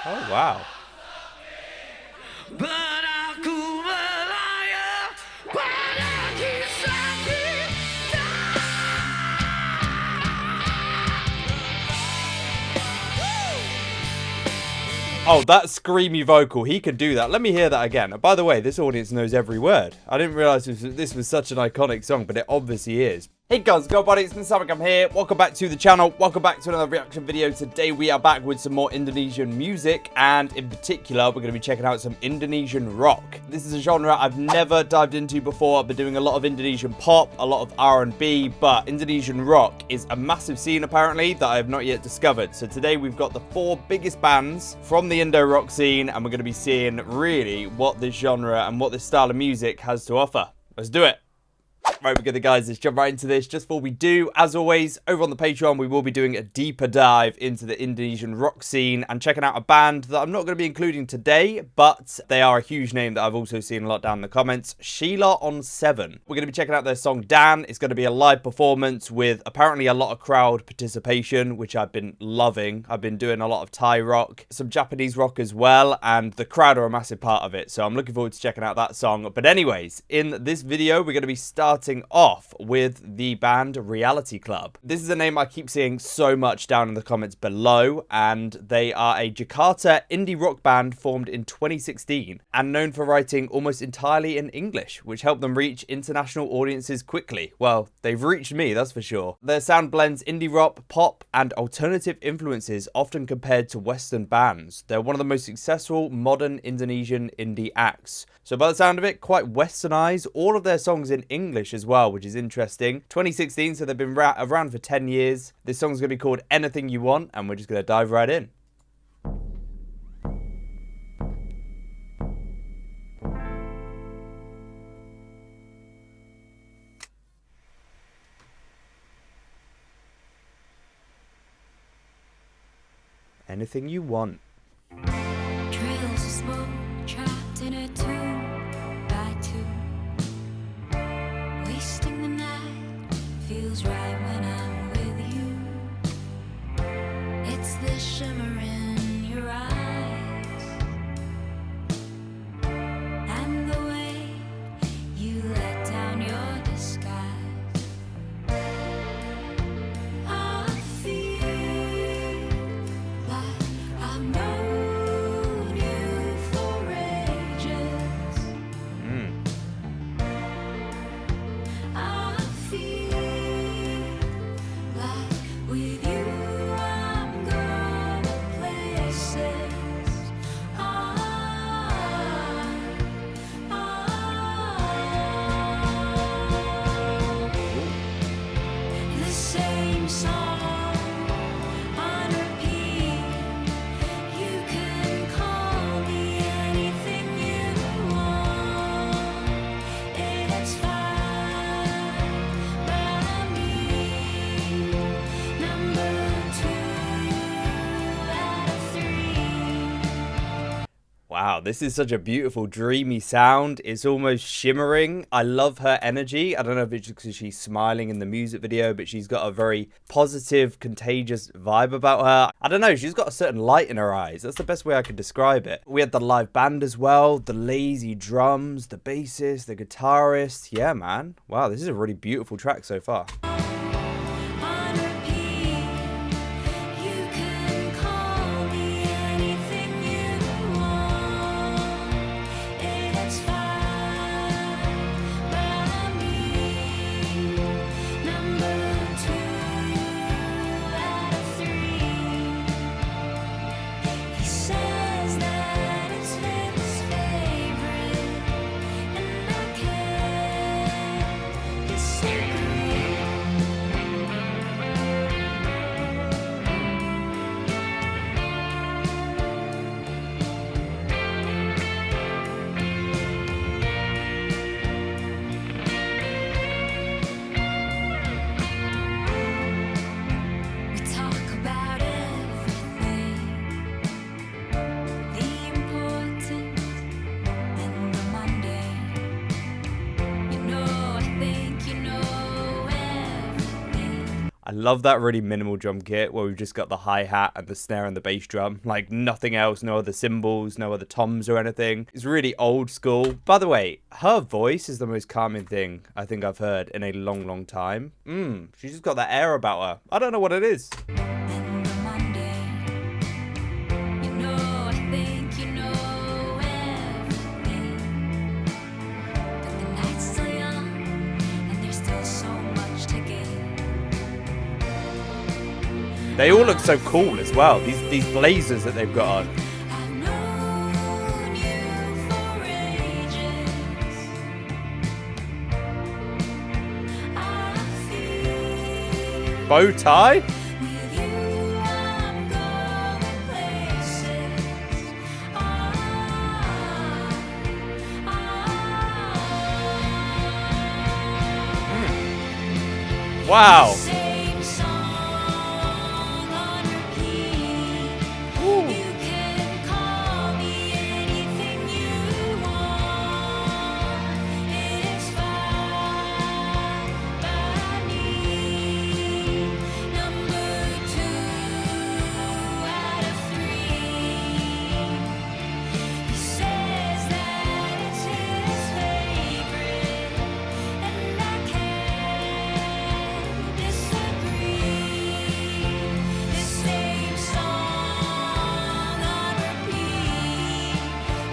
Oh, wow. Oh, that screamy vocal, he can do that. Let me hear that again. By the way, this audience knows every word. I didn't realize this was such an iconic song, but it obviously is. Hey guys, go buddies, MrSammyCam here. Welcome back to the channel. Welcome back to another reaction video. Today we are back with some more Indonesian music, and in particular, we're going to be checking out some Indonesian rock. This is a genre I've never dived into before. I've been doing a lot of Indonesian pop, a lot of R&B, but Indonesian rock is a massive scene apparently that I have not yet discovered. So today we've got the 4 biggest bands from the Indo rock scene, and we're going to be seeing really what this genre and what this style of music has to offer. Let's do it. Right, we're good, guys. Let's jump right into this. Just before we do, as always, over on the Patreon, we will be doing a deeper dive into the Indonesian rock scene and checking out a band that I'm not going to be including today, but they are a huge name that I've also seen a lot down in the comments. Sheila on 7. We're going to be checking out their song Dan. It's going to be a live performance with apparently a lot of crowd participation, which I've been loving. I've been doing a lot of Thai rock, some Japanese rock as well, and the crowd are a massive part of it. So I'm looking forward to checking out that song. But anyways, in this video, we're going to be starting off with the band Reality Club. This is a name I keep seeing so much down in the comments below, and they are a Jakarta indie rock band formed in 2016 and known for writing almost entirely in English, which helped them reach international audiences quickly. Well, they've reached me, that's for sure. Their sound blends indie rock, pop, and alternative influences, often compared to Western bands. They're one of the most successful modern Indonesian indie acts. So by the sound of it, quite westernized, all of their songs in English as well, which is interesting. 2016, so they've been around for 10 years. This song's going to be called Anything You Want, and we're just going to dive right in. Anything You Want. Trails of smoke trapped in a 2x2. Wasting the night feels right when I'm with you. It's the shimmer in your eyes and the way you let down your disguise. I feel like I've known you for ages. I feel like with you I'm going places. The same song on repeat. You can call me anything you want. It's fine by me. Number 2 out of 3. Wow, this is such a beautiful, dreamy sound. It's almost shimmering. I love her energy. I don't know if it's because she's smiling in the music video, but she's got a very positive, contagious vibe about her. I don't know, she's got a certain light in her eyes. That's the best way I could describe it. We had the live band as well, the lazy drums, the bassist, the guitarist. Yeah, man. Wow, this is a really beautiful track so far. On repeat, you can call me anything you want. It's fine by me. Number 2 out of 3. He says that it's his favorite, and I can't disagree. love that really minimal drum kit where we've just got the hi-hat and the snare and the bass drum. Like nothing else, no other cymbals, no other toms or anything. It's really old school. By the way, her voice is the most calming thing I think I've heard in a long, long time. She's just got that air about her. I don't know what it is. And on Monday, you know, I think you know everything. But the night's still young, and there's still so much to gain. They all look so cool as well. These blazers that they've got on. I've known you for ages. I feel Bow tie? with you I'm going places. Wow. Same song on repeat. You can call me anything you want. It's fine by me. Number 2 out of 3. He says that it's his favorite, and I can't disagree. The same song on repeat.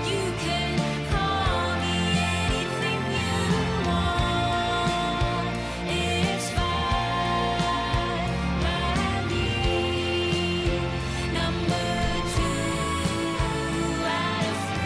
You can call me anything you want. It's fine by me. Number 2 out of 3.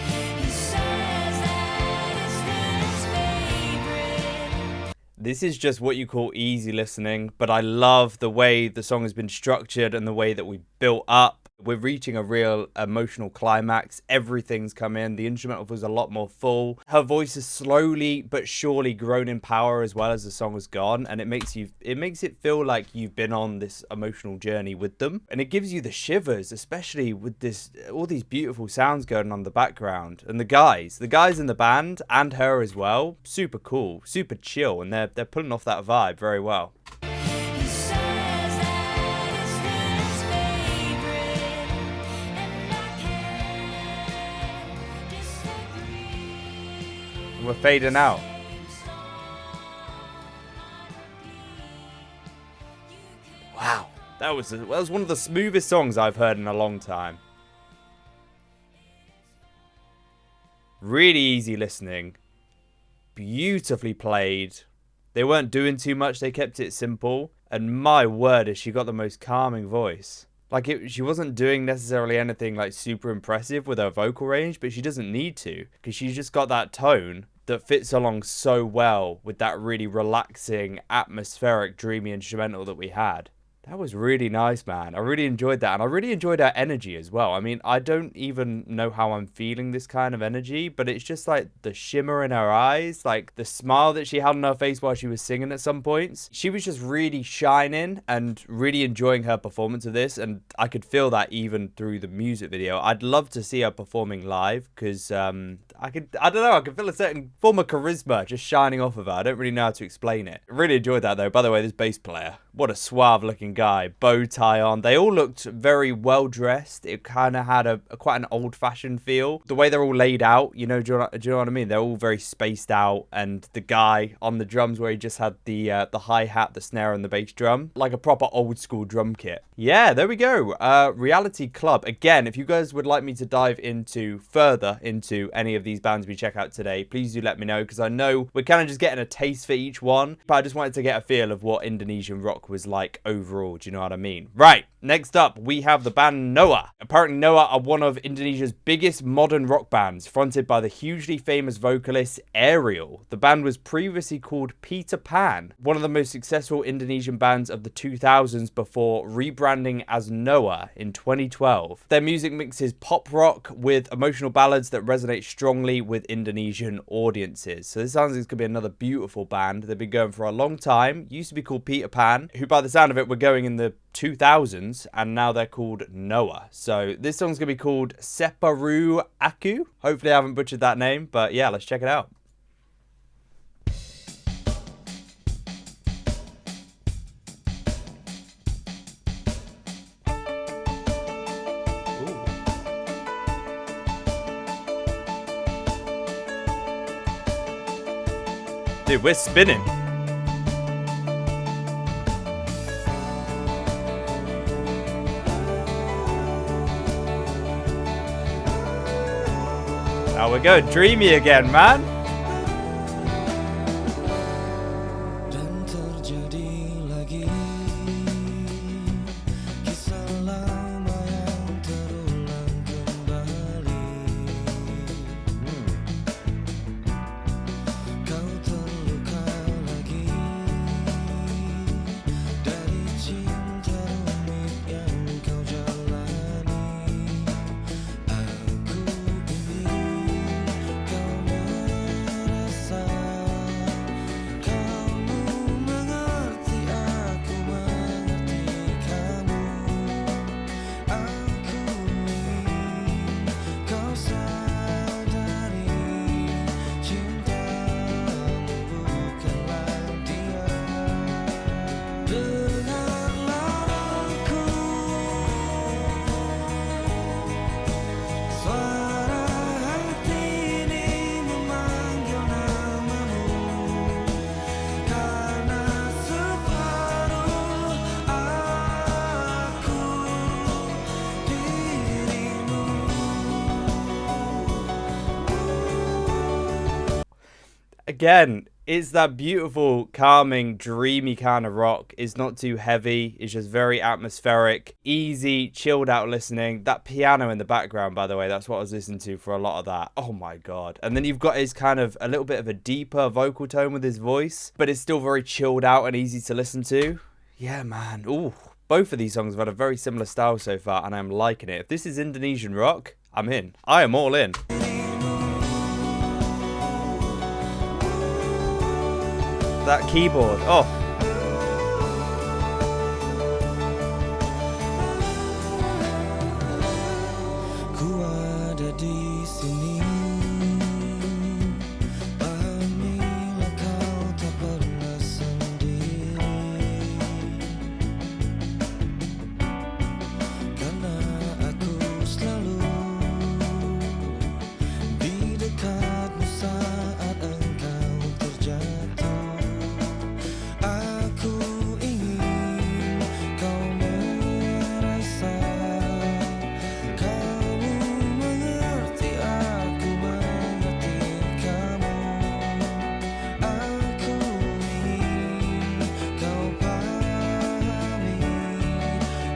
He says that it's his favorite. This is just what you call easy listening, but I love the way the song has been structured and the way that we built up. We're reaching a real emotional climax. Everything's come in. The instrumental was a lot more full. Her voice has slowly but surely grown in power as well as the song has gone, and it makes it feel like you've been on this emotional journey with them, and it gives you the shivers, especially with all these beautiful sounds going on in the background. And the guys in the band and her as well, super cool, super chill, and they're pulling off that vibe very well. He says that it's his favorite, and I can't disagree. We're fading out. Wow, that was one of the smoothest songs I've heard in a long time. Really easy listening, beautifully played. They weren't doing too much, they kept it simple, and my word, has she got the most calming voice. Like, she wasn't doing necessarily anything like super impressive with her vocal range, but she doesn't need to, because she's just got that tone that fits along so well with that really relaxing, atmospheric, dreamy instrumental that we had. That was really nice, man. I really enjoyed that, and I really enjoyed her energy as well. I mean, I don't even know how I'm feeling this kind of energy, but it's just like the shimmer in her eyes, like the smile that she had on her face while she was singing at some points. She was just really shining and really enjoying her performance of this, and I could feel that even through the music video. I'd love to see her performing live, because I don't know, I can feel a certain form of charisma just shining off of her. I don't really know how to explain it. I really enjoyed that though. By the way, this bass player, what a suave looking guy, bow tie on. They all looked very well dressed. It kind of had quite an old fashioned feel. The way they're all laid out, you know, do you know what I mean? They're all very spaced out, and the guy on the drums where he just had the hi-hat, the snare and the bass drum, like a proper old school drum kit. Yeah, there we go. Reality Club. Again, if you guys would like me to dive further into any of these bands we check out today, please do let me know, because I know we're kind of just getting a taste for each one, but I just wanted to get a feel of what Indonesian rock was like overall. Do you know what I mean? Right, next up we have the band Noah. Apparently Noah are one of Indonesia's biggest modern rock bands, fronted by the hugely famous vocalist Ariel. The band was previously called Peter Pan, one of the most successful Indonesian bands of the 2000s, before rebranding as Noah in 2012. Their music mixes pop rock with emotional ballads that resonate strongly with Indonesian audiences. So this sounds like it's going to be another beautiful band. They've been going for a long time. Used to be called Peter Pan, who by the sound of it were going in the 2000s, and now they're called Noah. So this song's going to be called Separuh Aku. Hopefully I haven't butchered that name, but yeah, let's check it out. Dude, we're spinning. Oh, we're going dreamy again, man. Dan terjadi lagi kisah lama yang terulang kembali. Kau terluka lagi dari cinta rumit yang kau jalani. Aku ingin kau merasa kamu mengerti, aku mengerti kamu. Aku ingin kau sadari cintamu bukanlah dia. Dengarlah aku, suara hati ini memanggil namamu, karena separuh aku dirimu. Again, it's that beautiful, calming, dreamy kind of rock. It's not too heavy. It's just very atmospheric, easy, chilled out listening. That piano in the background, by the way, that's what I was listening to for a lot of that. Oh my God. And then you've got his kind of a little bit of a deeper vocal tone with his voice, but it's still very chilled out and easy to listen to. Yeah, man. Ooh, both of these songs have had a very similar style so far, and I'm liking it. If this is Indonesian rock, I'm in. I am all in. That keyboard, oh. Ku ada di sini, pahamilah kau tak pernah sendiri, karena aku selalu di dekatmu saat engkau terjatuh. Aku ingin kau merasa kamu mengerti, aku mengerti kamu. Aku ingin kau pahami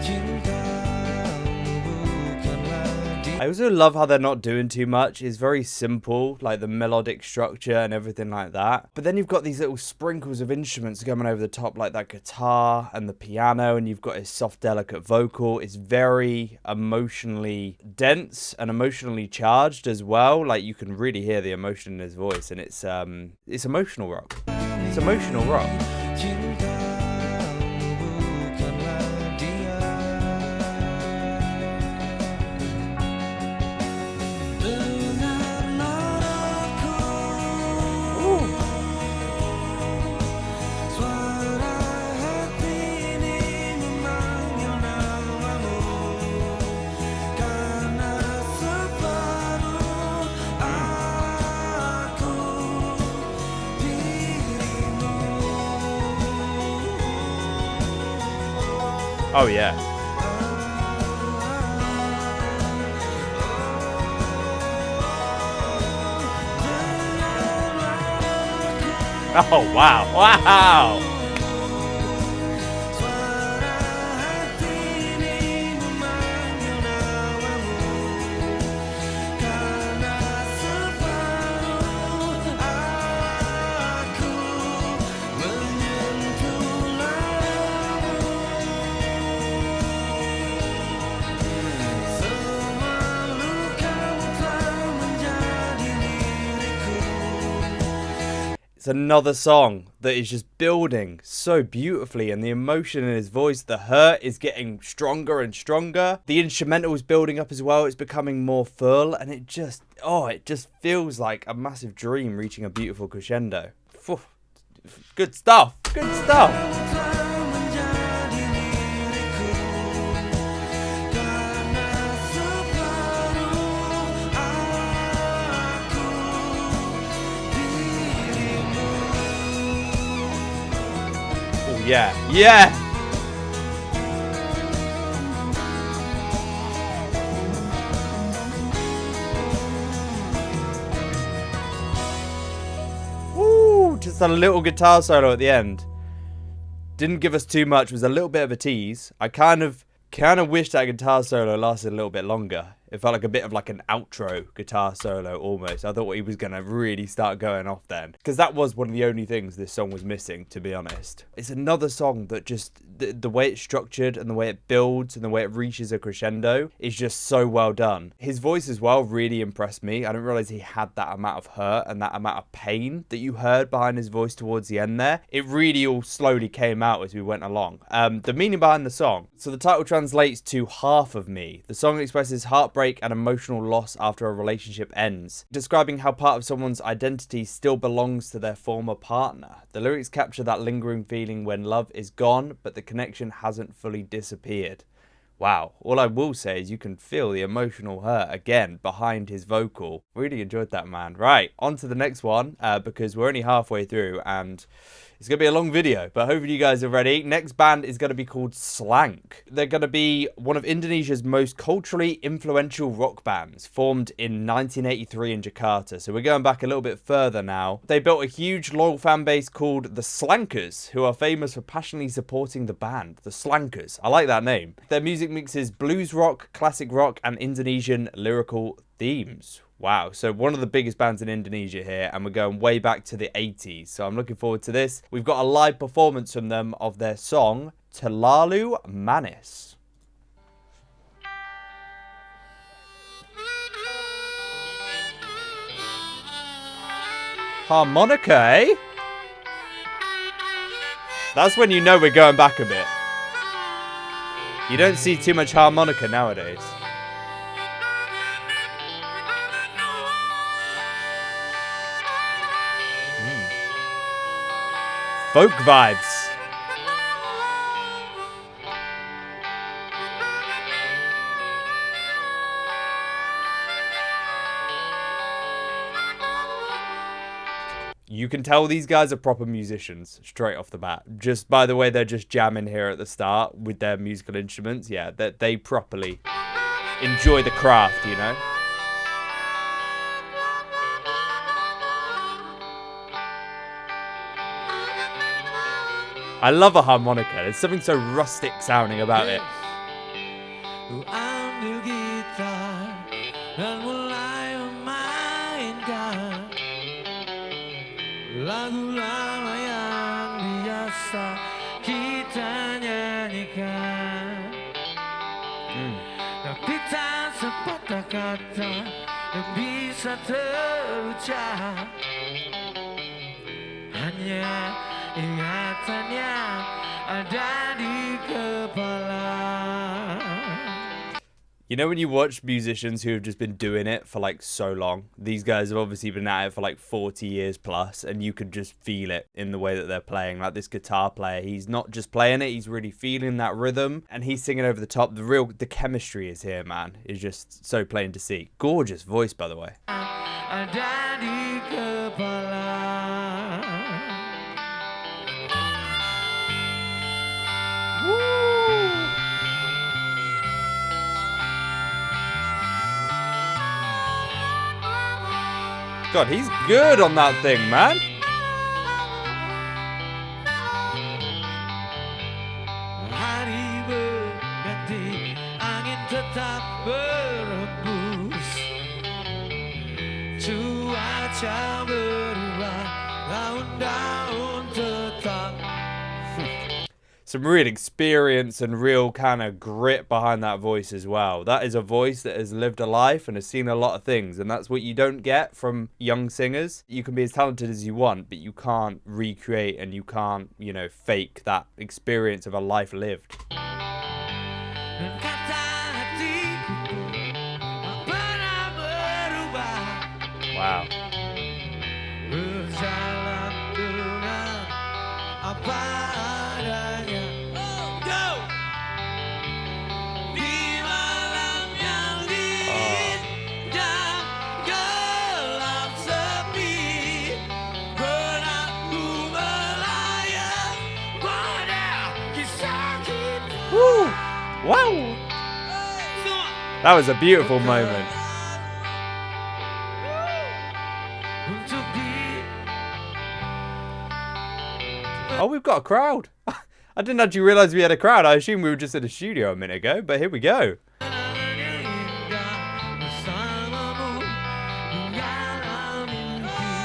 cintamu bukanlah dia. I also love how they're not doing too much. It's very simple, like the melodic structure and everything like that. But then you've got these little sprinkles of instruments coming over the top, like that guitar and the piano, and you've got his soft, delicate vocal. It's very emotionally dense and emotionally charged as well. Like you can really hear the emotion in his voice, and it's emotional rock. It's emotional rock. Cintamu bukanlah dia. Dengarlah aku, suara hati ini memanggil namamu, karena separuh aku dirimu. Oh yeah. Oh wow, wow. Suara hati ini memanggil namamu, karena separuh aku menyentuh laramu. Semua lukamu telah menjadi milikku. It's another song that is just building so beautifully, and the emotion in his voice, the hurt is getting stronger and stronger. The instrumental is building up as well. It's becoming more full, and it just feels like a massive dream reaching a beautiful crescendo. Phew. Good stuff. Good stuff. Telah menjadi milikku, karena separuh aku dirimu. Yeah. Yeah. Woo! Just a little guitar solo at the end. Didn't give us too much. Was a little bit of a tease. I kind of wish that guitar solo lasted a little bit longer. It felt like a bit of like an outro guitar solo almost. I thought he was going to really start going off then. Because that was one of the only things this song was missing, to be honest. It's another song that just, the way it's structured and the way it builds and the way it reaches a crescendo is just so well done. His voice as well really impressed me. I didn't realize he had that amount of hurt and that amount of pain that you heard behind his voice towards the end there. It really all slowly came out as we went along. The meaning behind the song. So the title translates to half of me. The song expresses heartbreak and emotional loss after a relationship ends, describing how part of someone's identity still belongs to their former partner. The lyrics capture that lingering feeling when love is gone, but the connection hasn't fully disappeared. Wow, all I will say is you can feel the emotional hurt again behind his vocal. Really enjoyed that, man. Right, on to the next one, because we're only halfway through and it's going to be a long video, but hopefully you guys are ready. Next band is going to be called Slank. They're going to be one of Indonesia's most culturally influential rock bands, formed in 1983 in Jakarta. So we're going back a little bit further now. They built a huge loyal fan base called the Slankers, who are famous for passionately supporting the band. The Slankers. I like that name. Their music mixes blues rock, classic rock, and Indonesian lyrical themes. Wow, so one of the biggest bands in Indonesia here, and we're going way back to the 80s, so I'm looking forward to this. We've got a live performance from them of their song, Terlalu Manis. Harmonica, eh? That's when you know we're going back a bit. You don't see too much harmonica nowadays. Folk vibes. You can tell these guys are proper musicians straight off the bat. Just by the way they're just jamming here at the start with their musical instruments. Yeah, that they properly enjoy the craft, you know? I love a harmonica. There's something so rustic sounding about it. Ku ambil gitar dan mulai memainkan lagu lama yang biasa kita nyanyikan. Tapi tak sepatah kata yang bisa terucap, hanya ingatannya ada di kepala. You know when you watch musicians who have just been doing it for like so long? These guys have obviously been at it for like 40 years plus, and you could just feel it in the way that they're playing. Like this guitar player, he's not just playing it, he's really feeling that rhythm, and he's singing over the top. The chemistry is here, man. It's just so plain to see. Gorgeous voice, by the way. Ada di kepala. God, he's good on that thing, man. Hari berganti, angin tetap berhembus, cuaca berubah, daun-daun tetap. Some real experience and real kind of grit behind that voice as well. That is a voice that has lived a life and has seen a lot of things, and that's what you don't get from young singers. You can be as talented as you want, but you can't recreate and you can't, you know, fake that experience of a life lived. Dan kata hatiku tak pernah berubah. Wow. Berjalan dengan apa adanya. Go! Di malam yang dingin dan gelap sepi, pernah ku melayang pada Wow! That was a beautiful moment. Untuk di Oh, we've got a crowd. I didn't actually realize we had a crowd. I assumed we were just in a studio a minute ago, but here we go. kenangan yang indah bersamamu dalam mimpi.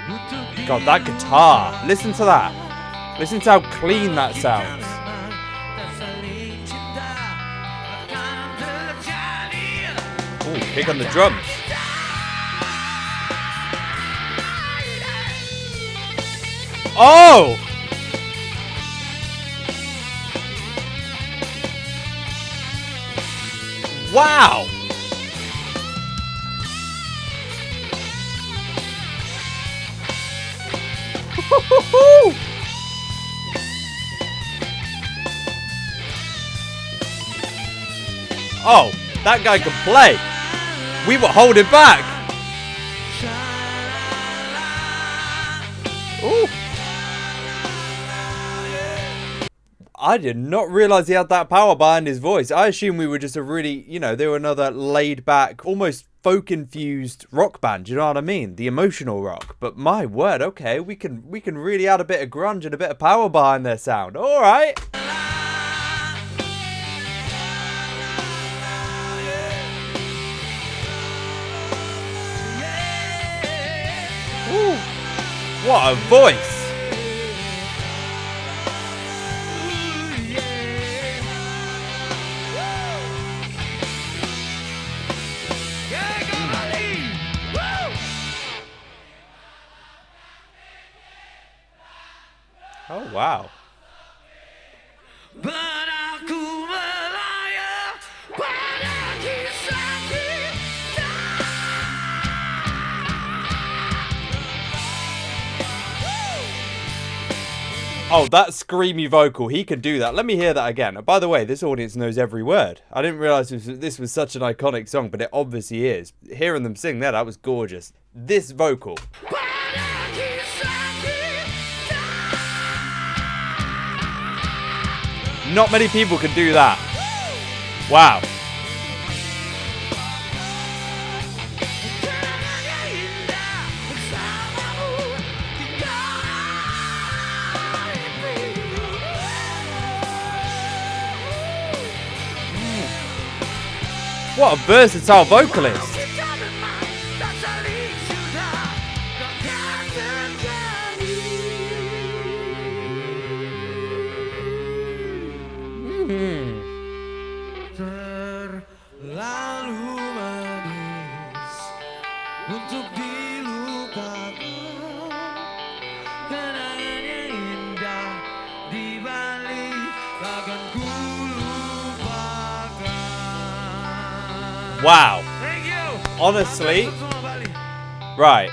Untuk di God, that guitar. Listen to that. Listen to how clean that sounds. tak saling cinta akan terjadi. Ooh, kick on the drums. Oh! Wow! Oh, that guy can play. We were holding back. Ooh. I did not realize he had that power behind his voice. I assumed we were just a really, you know, they were another laid back, almost folk infused rock band. You know what I mean? The emotional rock. But my word, okay, we can really add a bit of grunge and a bit of power behind their sound. All right. Ooh, what a voice. Oh, wow. Dan aku melayang pada kisah kita. Oh, that screamy vocal, he can do that. Let me hear that again. By the way, this audience knows every word. I didn't realize this was such an iconic song, but it obviously is. Hearing them sing there, that was gorgeous. This vocal. Pada kisah kita. Not many people can do that. Wow. Kenangan yang indah bersamamu dalam mimpi. What a versatile vocalist. Kita memang tak saling cinta, takkan terjadi. Terlalu manis untuk dilupakan. Kenangan yang indah di balik takkan ku lupakan. Wow. Thank you. Honestly, Semua balik. right.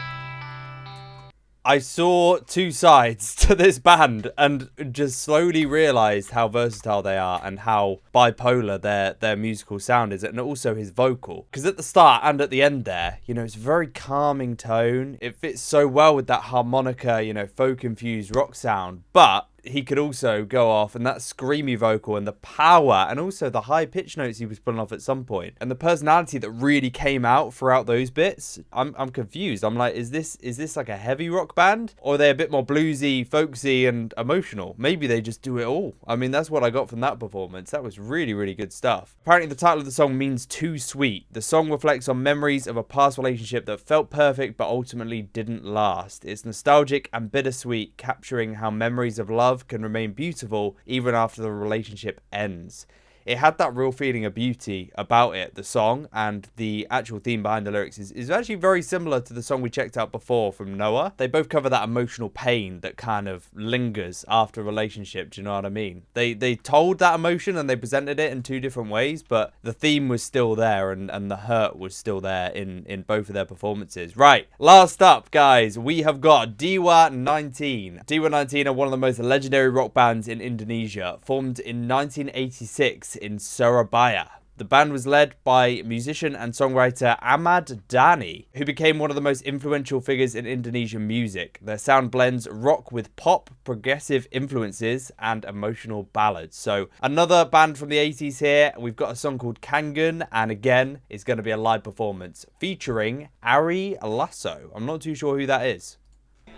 I saw two sides to this band and just slowly realized how versatile they are and how bipolar their musical sound is, and also his vocal. Because at the start and at the end there, you know, it's a very calming tone. It fits so well with that harmonica, you know, folk infused rock sound. But he could also go off, and that screamy vocal and the power and also the high pitch notes he was pulling off at some point and the personality that really came out throughout those bits. I'm confused. I'm like, is this like a heavy rock band, or are they a bit more bluesy, folksy and emotional? Maybe they just do it all. I mean, that's what I got from that performance. That was really, really good stuff. Apparently the title of the song means too sweet. The song reflects on memories of a past relationship that felt perfect but ultimately didn't last. It's nostalgic and bittersweet, capturing how memories of love can remain beautiful even after the relationship ends. It had that real feeling of beauty about it, the song, and the actual theme behind the lyrics is actually very similar to the song we checked out before from Noah. They both cover that emotional pain that kind of lingers after a relationship, do you know what I mean? They told that emotion and they presented it in two different ways, but the theme was still there and the hurt was still there in both of their performances. Right, last up, guys, we have got Dewa 19. Dewa 19 are one of the most legendary rock bands in Indonesia, formed in 1986 in Surabaya. The band was led by musician and songwriter Ahmad Dhani, who became one of the most influential figures in Indonesian music. Their sound blends rock with pop, progressive influences, and emotional ballads. So another band from the 80s here. We've got a song called Kangen, and again, it's going to be a live performance featuring Ari Lasso. I'm not too sure who that is, but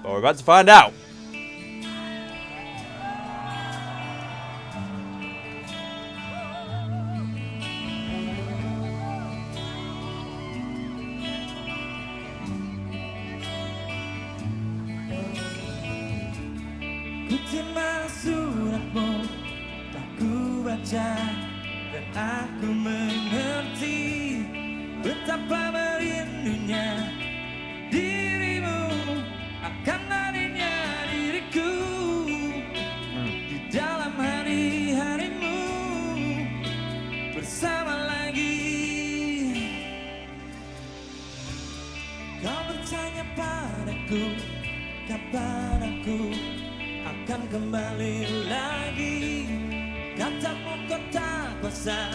we're about to find out. Ku terima suratmu, tak ku baca, dan aku mengerti betapa merindunya dirimu akan hadirnya diriku di dalam hari-harimu bersama lagi. Kau bertanya padaku kapan aku akan kembali lagi. Katamu kau tak kuasa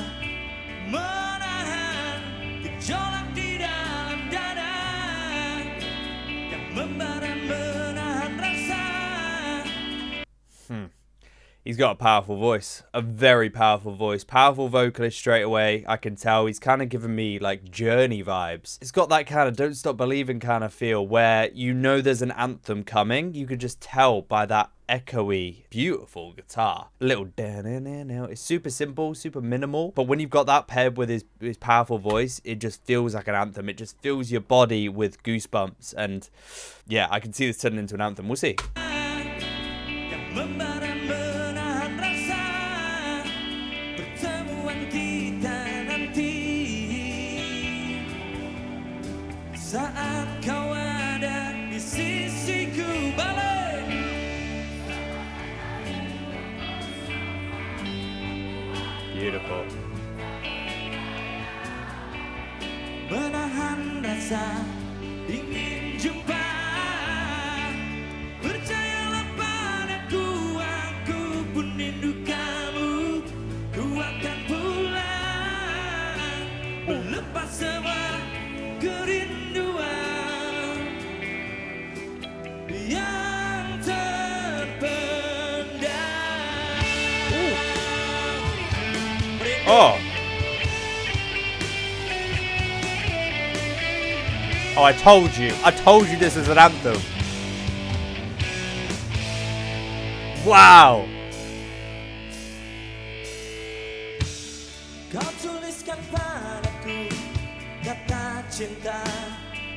menahan gejolak di dalam dada yang membara menahan rasa. He's got a powerful voice, a very powerful voice, powerful vocalist straight away. I can tell he's kind of giving me like Journey vibes. It's got that kind of Don't Stop Believing kind of feel where you know there's an anthem coming. You could just tell by that echoey, beautiful guitar. A little da-na-na-na. It's super simple, super minimal, but when you've got that paired with his powerful voice, it just feels like an anthem. It just fills your body with goosebumps, and yeah, I can see this turning into an anthem. We'll see. Saat kau ada di sisiku balik. Beautiful. Menahan rasa ingin jumpa. Percayalah padaku, aku pun rindu kamu. Ku akan pulang melepas semua kerinduan yang terpendam. Oh. Oh, I told you this is an anthem. Wow. Kau tuliskan padaku kata cinta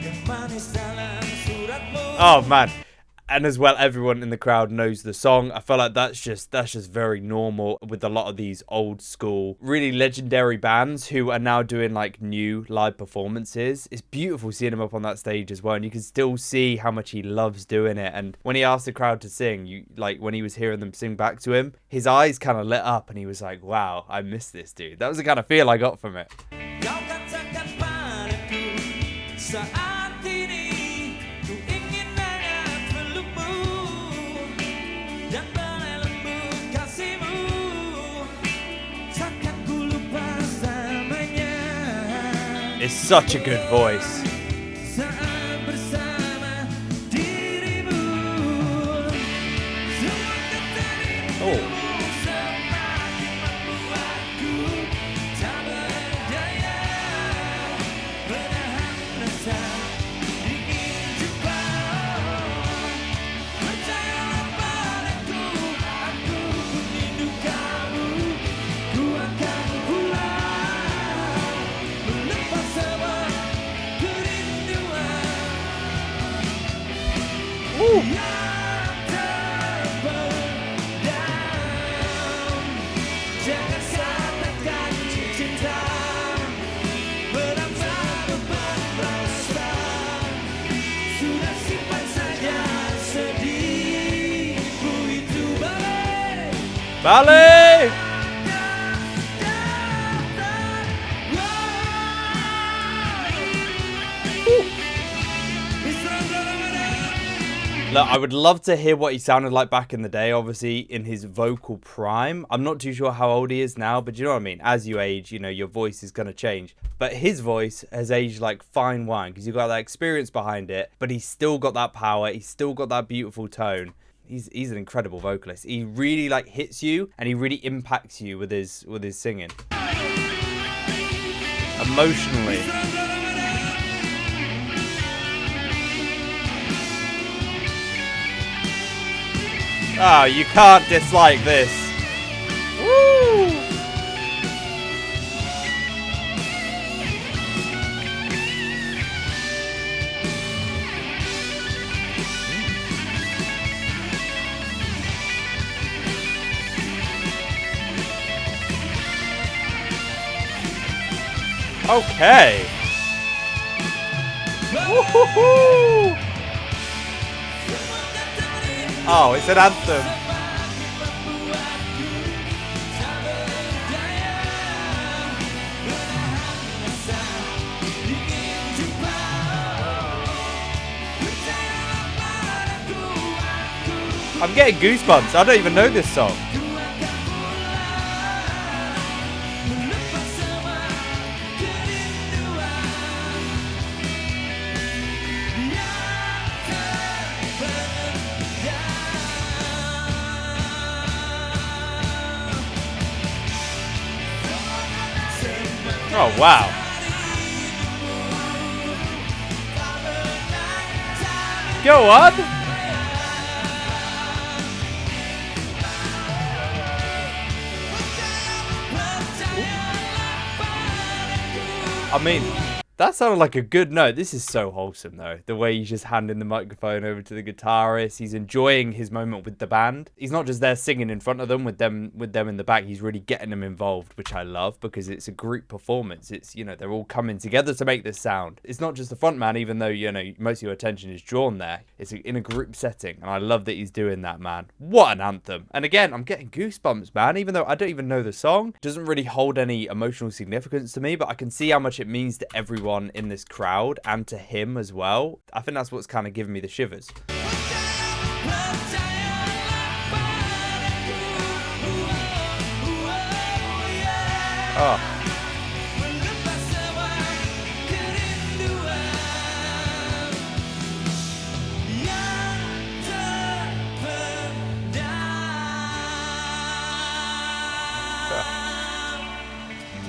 yang manis dalam suratmu. Oh man. And as well, everyone in the crowd knows the song. I feel like that's just very normal with a lot of these old school, really legendary bands who are now doing like new live performances. It's beautiful seeing him up on that stage as well, and you can still see how much he loves doing it. And when he asked the crowd to sing, when he was hearing them sing back to him, his eyes kind of lit up, and he was like, "Wow, I miss this dude." That was the kind of feel I got from it. Kau katakan padaku saat ini ku ingin hangat pelukmu dan belai lembut kasihmu. Takkan ku lupa selamanya. It's such a good voice. Saat bersama dirimu, semua kata Oh. semakin membuatku tak berdaya. Menahan rasa ingin jumpa. Percayalah padaku, aku pun rindu kamu. Ku akan pulang melepas semua kerinduan yang terpendam. Jangan katakan cinta menambah beban rasa. Sudah simpan saja sedihmu itu balik. Balik! Look, I would love to hear what he sounded like back in the day, obviously in his vocal prime. I'm not too sure how old he is now, but you know what I mean? As you age, you know, your voice is going to change. But his voice has aged like fine wine because you've got that experience behind it, but he's still got that power. He's still got that beautiful tone. He's an incredible vocalist. He really like hits you and he really impacts you with his singing. Emotionally. Oh, you can't dislike this. Woo! Okay. Woo-hoo-hoo! Oh, it's an anthem. I'm getting goosebumps. I don't even know this song. Oh, wow. Go on. I mean, that sounded like a good note. This is so wholesome, though. The way he's just handing the microphone over to the guitarist. He's enjoying his moment with the band. He's not just there singing in front of them with them in the back. He's really getting them involved, which I love because it's a group performance. It's, you know, they're all coming together to make this sound. It's not just the front man, even though, you know, most of your attention is drawn there. It's in a group setting, and I love that he's doing that, man. What an anthem. And again, I'm getting goosebumps, man, even though I don't even know the song. It doesn't really hold any emotional significance to me, but I can see how much it means to everyone in this crowd and to him as well. I think that's what's kind of giving me the shivers. Oh.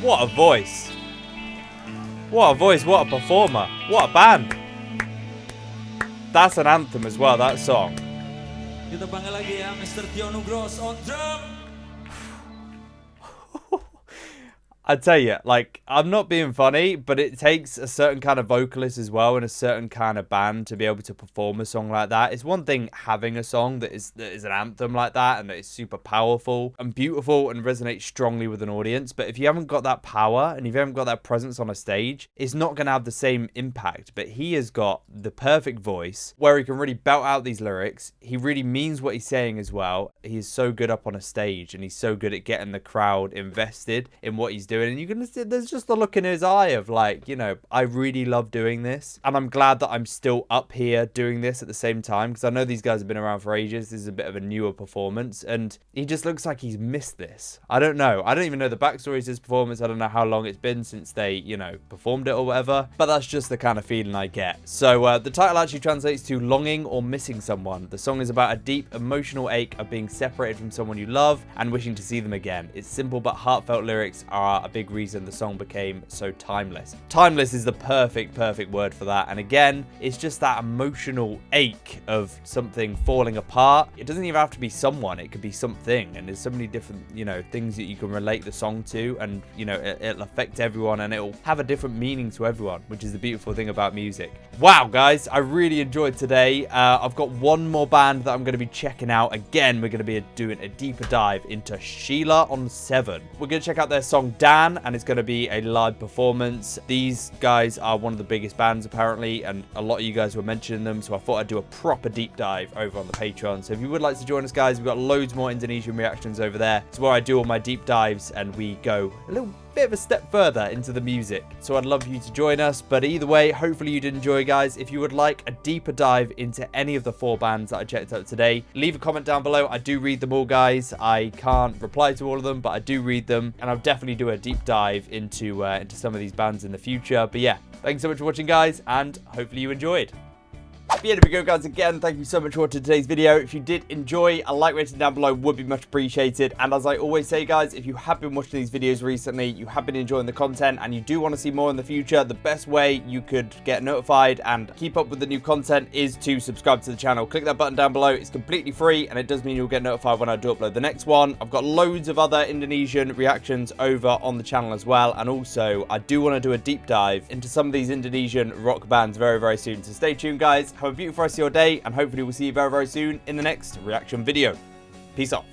What a voice. What a voice, what a performer, what a band. That's an anthem as well, that song. Kita panggil lagi ya, Mr. Tio Nugroho on drum. I tell you, like, I'm not being funny, but it takes a certain kind of vocalist as well and a certain kind of band to be able to perform a song like that. It's one thing having a song that is an anthem like that and that is super powerful and beautiful and resonates strongly with an audience. But if you haven't got that power and if you haven't got that presence on a stage, it's not going to have the same impact. But he has got the perfect voice where he can really belt out these lyrics. He really means what he's saying as well. He is so good up on a stage and he's so good at getting the crowd invested in what he's doing. And you can see there's just the look in his eye of like, you know, I really love doing this. And I'm glad that I'm still up here doing this at the same time because I know these guys have been around for ages. This is a bit of a newer performance and he just looks like he's missed this. I don't know. I don't even know the backstory of his performance. I don't know how long it's been since they, you know, performed it or whatever. But that's just the kind of feeling I get. So the title actually translates to longing or missing someone. The song is about a deep emotional ache of being separated from someone you love and wishing to see them again. Its simple but heartfelt lyrics are a big reason the song became so timeless. Timeless is the perfect word for that. And again, it's just that emotional ache of something falling apart. It doesn't even have to be someone, it could be something. And there's so many different, you know, things that you can relate the song to, and you know, it'll affect everyone and it'll have a different meaning to everyone, which is the beautiful thing about music. Wow, guys, I really enjoyed today. I've got one more band that I'm going to be checking out. Again, we're going to be doing a deeper dive into Sheila on 7. We're going to check out their song Dan, and it's going to be a live performance. These guys are one of the biggest bands apparently, and a lot of you guys were mentioning them, so I thought I'd do a proper deep dive over on the Patreon. So if you would like to join us, guys, we've got loads more Indonesian reactions over there. It's where I do all my deep dives and we go a little bit of a step further into the music. So I'd love you to join us. But either way, hopefully you did enjoy, guys. If you would like a deeper dive into any of the 4 bands that I checked out today, leave a comment down below. I do read them all, guys. I can't reply to all of them, but I do read them, and I'll definitely do a deep dive into some of these bands in the future. But yeah, thanks so much for watching, guys, and hopefully you enjoyed. But yeah, there we go, guys. Again, thank you so much for watching today's video. If you did enjoy, a like rating down below would be much appreciated. And as I always say, guys, if you have been watching these videos recently, you have been enjoying the content, and you do want to see more in the future, the best way you could get notified and keep up with the new content is to subscribe to the channel. Click that button down below. It's completely free, and it does mean you'll get notified when I do upload the next one. I've got loads of other Indonesian reactions over on the channel as well. And also, I do want to do a deep dive into some of these Indonesian rock bands very, very soon. So stay tuned, guys. Have a beautiful rest of your day, and hopefully we'll see you very, very soon in the next reaction video. Peace off.